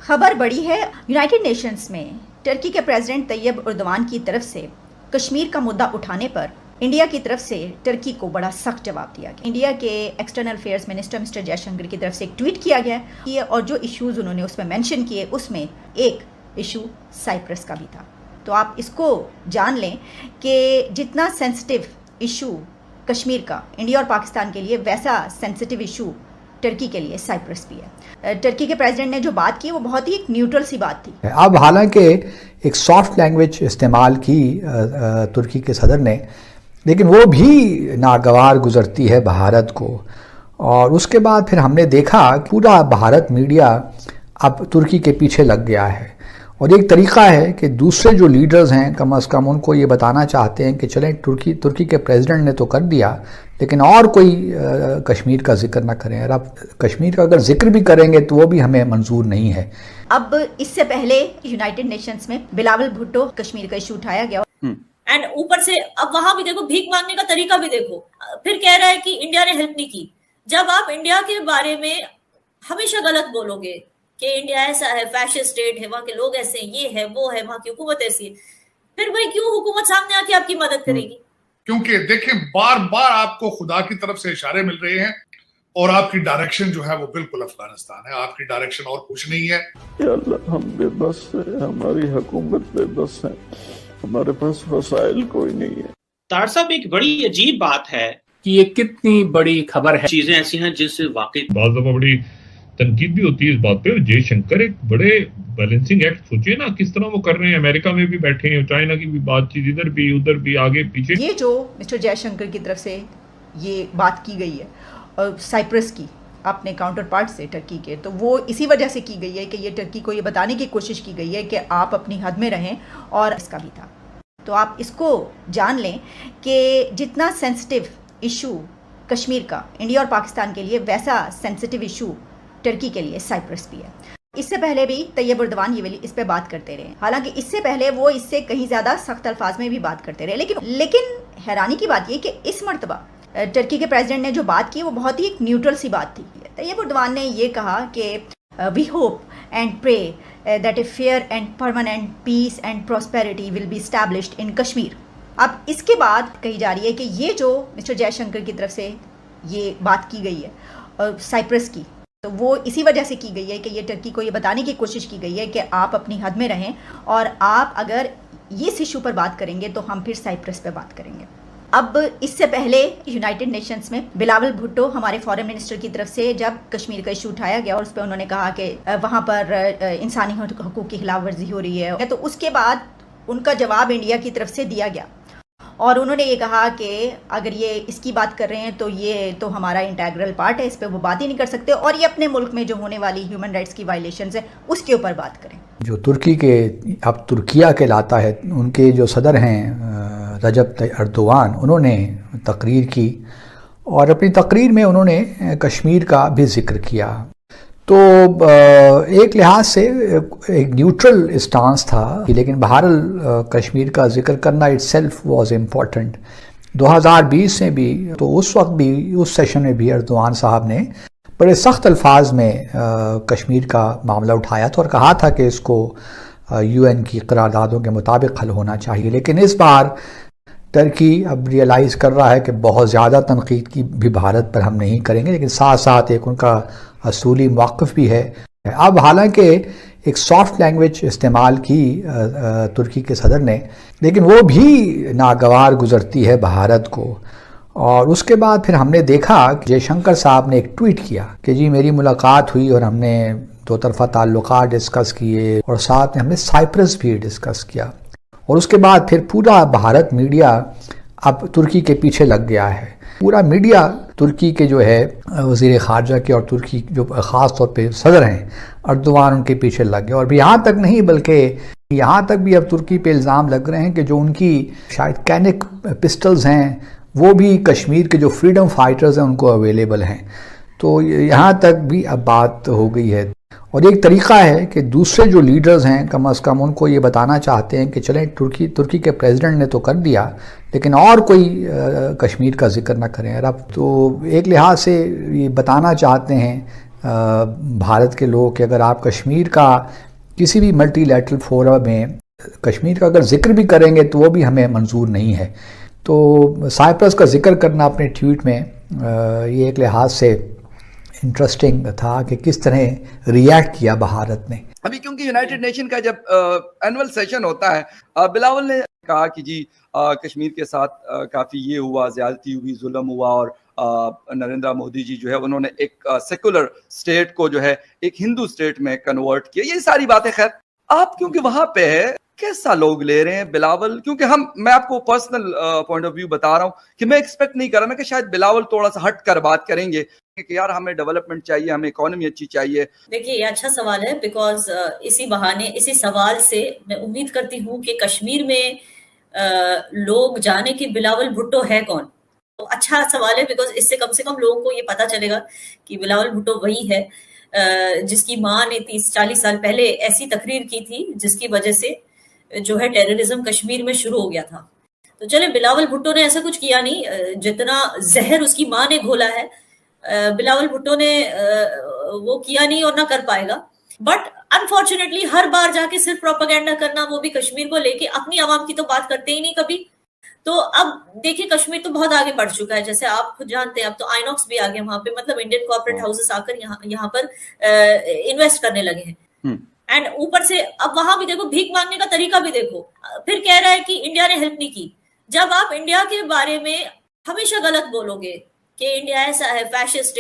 خبر بڑی ہے، یونائٹڈ نیشنز میں ترکی کے پریزیڈنٹ طیب اردوان کی طرف سے کشمیر کا مدعا اٹھانے پر انڈیا کی طرف سے ترکی کو بڑا سخت جواب دیا گیا۔ انڈیا کے ایکسٹرنل افیئرز منسٹر مسٹر جے شنکر کی طرف سے ایک ٹویٹ کیا گیا ہے اور جو ایشوز انہوں نے اس میں مینشن کیے اس میں ایک ایشو سائپرس کا بھی تھا۔ تو آپ اس کو جان لیں کہ جتنا سینسٹیو ایشو کشمیر کا انڈیا اور پاکستان کے لیے، ویسا سینسٹیو ایشو ترکی کے لیے سائپرس بھی ہے۔ ترکی کے پریزیڈنٹ نے جو بات کی وہ بہت ہی ایک نیوٹرل سی بات تھی۔ اب حالانکہ ایک سافٹ لینگویج استعمال کی ترکی کے صدر نے، لیکن وہ بھی ناگوار گزرتی ہے بھارت کو، اور اس کے بعد پھر ہم نے دیکھا کہ پورا بھارت میڈیا اب ترکی کے پیچھے لگ گیا ہے، اور ایک طریقہ ہے کہ دوسرے جو لیڈرز ہیں کم از کم ان کو یہ بتانا چاہتے ہیں کہ چلیں ترکی کے پریزیڈنٹ نے تو کر دیا، لیکن اور کوئی کشمیر کا ذکر نہ کریں، اور اب کشمیر کا اگر ذکر بھی کریں گے تو وہ بھی ہمیں منظور نہیں ہے۔ اب اس سے پہلے یونائٹڈ نیشنز میں بلاول بھٹو کشمیر کا ایشو اٹھایا گیا، اینڈ اوپر سے اب وہاں بھی دیکھو، بھیک مانگنے کا طریقہ بھی دیکھو، پھر کہہ رہا ہے کہ انڈیا نے ہیلپ نہیں کی۔ جب آپ انڈیا کے بارے میں ہمیشہ غلط بولو گے کہ انڈیا ایسا ہے، فیشسٹ اسٹیٹ ہے، وہاں کے لوگ ایسے ہیں، یہ ہے وہ ہے، وہاں کی حکومت ایسی ہے، پھر بھائی کیوں حکومت سامنے آ کے آپ کی مدد کرے گی؟ کیونکہ دیکھیں بار بار آپ کو خدا کی طرف سے اشارے مل رہے ہیں، اور آپ کی ڈائریکشن جو ہے وہ بالکل افغانستان ہے، آپ کی ڈائریکشن اور کچھ نہیں ہے۔ یا اللہ، ہم بے بس ہیں، ہماری حکومت بے بس ہے، ہمارے پاس وسائل کوئی نہیں ہے۔ طاہر صاحب، ایک بڑی عجیب بات ہے کہ یہ کتنی بڑی خبر ہے۔ چیزیں ایسی ہیں جس سے واقعی بعض دفعہ بڑی تنقید بھی ہوتی ہے اس بات پہ۔ جے شنکر ایک بڑے بیلنسنگ ایکٹ، سوچے نا کس طرح وہ کر رہے ہیں، امریکہ میں بھی بیٹھے ہیں، چائنا کی بھی بات چیت، ادھر بھی ادھر بھی، آگے پیچھے۔ یہ جو مسٹر جے شنکر کی طرف سے یہ بات کی گئی ہے اور سائپرس کی اپنے کاؤنٹر پارٹ سے ٹرکی کے، تو وہ اسی وجہ سے کی گئی ہے کہ یہ ٹرکی کو یہ بتانے کی کوشش کی گئی ہے کہ آپ اپنی حد میں رہیں، اور اس کا بھی تھا۔ تو آپ اس کو جان لیں کہ جتنا سینسٹیو ایشو کشمیر کا انڈیا اور پاکستان کے لیے، ویسا سینسٹیو ایشو ترکی کے لیے سائپرس بھی ہے۔ اس سے پہلے بھی طیب اردوان اس پہ بات کرتے رہے، حالانکہ اس سے پہلے وہ اس سے کہیں زیادہ سخت الفاظ میں بھی بات کرتے رہے، لیکن حیرانی کی بات یہ کہ اس مرتبہ ترکی کے پریزیڈنٹ نے جو بات کی وہ بہت ہی ایک نیوٹرل سی بات تھی۔ طیب اردوان نے یہ کہا کہ we hope and pray that a fair and permanent peace and prosperity will be established in Kashmir. اب اس کے بعد کہی جا رہی ہے کہ یہ جو مسٹر جے شنکر کی طرف سے یہ بات کی گئی ہے سائپرس کی، تو وہ اسی وجہ سے کی گئی ہے کہ یہ ٹرکی کو یہ بتانے کی کوشش کی گئی ہے کہ آپ اپنی حد میں رہیں، اور آپ اگر اس ایشو پر بات کریں گے تو ہم پھر سائپرس پہ بات کریں گے۔ اب اس سے پہلے یونائٹڈ نیشنز میں بلاول بھٹو ہمارے فارن منسٹر کی طرف سے جب کشمیر کا ایشو اٹھایا گیا اور اس پہ انہوں نے کہا کہ وہاں پر انسانی حقوق کی خلاف ورزی ہو رہی ہے، تو اس کے بعد ان کا جواب انڈیا کی طرف سے دیا گیا، اور انہوں نے یہ کہا کہ اگر یہ اس کی بات کر رہے ہیں تو یہ تو ہمارا انٹیگرل پارٹ ہے، اس پہ وہ بات ہی نہیں کر سکتے، اور یہ اپنے ملک میں جو ہونے والی ہیومن رائٹس کی وائلیشنز ہیں اس کے اوپر بات کریں۔ جو ترکی کے اب ترکیہ کہلاتا ہے، ان کے جو صدر ہیں رجب طیب اردوان، انہوں نے تقریر کی، اور اپنی تقریر میں انہوں نے کشمیر کا بھی ذکر کیا۔ تو ایک لحاظ سے ایک نیوٹرل اسٹانس تھا، لیکن بہرحال کشمیر کا ذکر کرنا اٹ سیلف واز امپورٹنٹ۔ 2020 میں بھی، تو اس وقت بھی، اس سیشن میں بھی اردوان صاحب نے بڑے سخت الفاظ میں کشمیر کا معاملہ اٹھایا تھا اور کہا تھا کہ اس کو UN کی قراردادوں کے مطابق حل ہونا چاہیے، لیکن اس بار ترکی اب ریئلائز کر رہا ہے کہ بہت زیادہ تنقید کی بھی بھارت پر ہم نہیں کریں گے، لیکن ساتھ ساتھ ایک ان کا اصولی موقف بھی ہے۔ اب حالانکہ ایک سافٹ لینگویج استعمال کی ترکی کے صدر نے، لیکن وہ بھی ناگوار گزرتی ہے بھارت کو، اور اس کے بعد پھر ہم نے دیکھا کہ جے شنکر صاحب نے ایک ٹویٹ کیا کہ جی میری ملاقات ہوئی اور ہم نے دو طرفہ تعلقات ڈسکس کیے، اور ساتھ میں ہم نے سائپرس بھی ڈسکس کیا، اور اس کے بعد پھر پورا بھارت میڈیا اب ترکی کے پیچھے لگ گیا ہے۔ پورا میڈیا ترکی کے جو ہے وزیر خارجہ کے اور ترکی جو خاص طور پہ صدر ہیں اردوان، ان کے پیچھے لگ گیا، اور یہاں تک نہیں بلکہ یہاں تک بھی اب ترکی پہ الزام لگ رہے ہیں کہ جو ان کی شاید کینک پسٹلز ہیں وہ بھی کشمیر کے جو فریڈم فائٹرز ہیں ان کو اویلیبل ہیں۔ تو یہاں تک بھی اب بات ہو گئی ہے، اور ایک طریقہ ہے کہ دوسرے جو لیڈرز ہیں کم از کم ان کو یہ بتانا چاہتے ہیں کہ چلیں ترکی کے پریزیڈنٹ نے تو کر دیا، لیکن اور کوئی کشمیر کا ذکر نہ کریں، اور اب تو ایک لحاظ سے یہ بتانا چاہتے ہیں بھارت کے لوگ کہ اگر آپ کشمیر کا کسی بھی ملٹی لیٹرل فورم میں کشمیر کا اگر ذکر بھی کریں گے تو وہ بھی ہمیں منظور نہیں ہے. تو سائپرس کا ذکر کرنا اپنے ٹویٹ میں یہ ایک لحاظ سے انٹرسٹنگ تھا کہ کس طرح ریئیکٹ کیا بھارت نے. ابھی کیونکہ یونائٹڈ نیشن کا جب اینول سیشن ہوتا ہے، بلاول نے کہا کہ جی کشمیر کے ساتھ کافی یہ ہوا، زیادتی ہوئی، ظلم ہوا، اور نریندر مودی جی جو ہے انہوں نے ایک سیکولر اسٹیٹ کو جو ہے ایک ہندو اسٹیٹ میں کنورٹ کیا. یہ ساری باتیں خیر آپ کیونکہ وہاں پہ ہے کیسا لوگ لے رہے ہیں بلاول؟ کیونکہ میں آپ کو پرسنل پوائنٹ آف ویو بتا رہا ہوں کہ میں ایکسپیکٹ نہیں کر رہا کہ شاید بلاول تھوڑا سا ہٹ کر بات کریں گے کہ یار ہمیں ڈیولپمنٹ چاہیے، ہمیں اکانومی اچھی چاہیے. دیکھیے یہ اچھا سوال ہے، بیکاز اسی بہانے اسی سوال سے میں امید کرتی ہوں کہ کشمیر میں لوگ جانے کہ بلاول بھٹو ہے کون. تو اچھا سوال ہے، بیکاز اس سے کم لوگوں کو یہ پتا چلے گا کہ بلاول بھٹو وہی ہے جس کی ماں نے 30-40 سال پہلے ایسی تقریر کی تھی جس کی وجہ سے جو ہے ٹیررزم کشمیر میں شروع ہو گیا تھا. تو چلے بلاول بھٹو نے ایسا کچھ کیا نہیں، جتنا زہر اس کی ماں نے گھولا ہے بلاول بھٹو نے وہ کیا نہیں اور نہ کر پائے گا. بٹ انفارچونیٹلی ہر بار جا کے صرف پروپیگنڈا کرنا، وہ بھی کشمیر کو لے کے، اپنی عوام کی تو بات کرتے ہی نہیں کبھی. تو اب دیکھیں کشمیر تو بہت آگے بڑھ چکا ہے، جیسے آپ خود جانتے ہیں اب تو آئینوکس بھی آ گیا وہاں پہ، مطلب انڈین کارپوریٹ ہاؤسز آ کر یہاں پر انویسٹ کرنے لگے ہیں. اینڈ اوپر سے اب وہاں بھی دیکھو بھیک مانگنے کا طریقہ بھی دیکھو، پھر کہہ رہا ہے کہ انڈیا نے ہیلپ نہیں کی. جب آپ انڈیا کے بارے میں ہمیشہ غلط بولو گے کہ انڈیا ایسا ہے فیشسٹ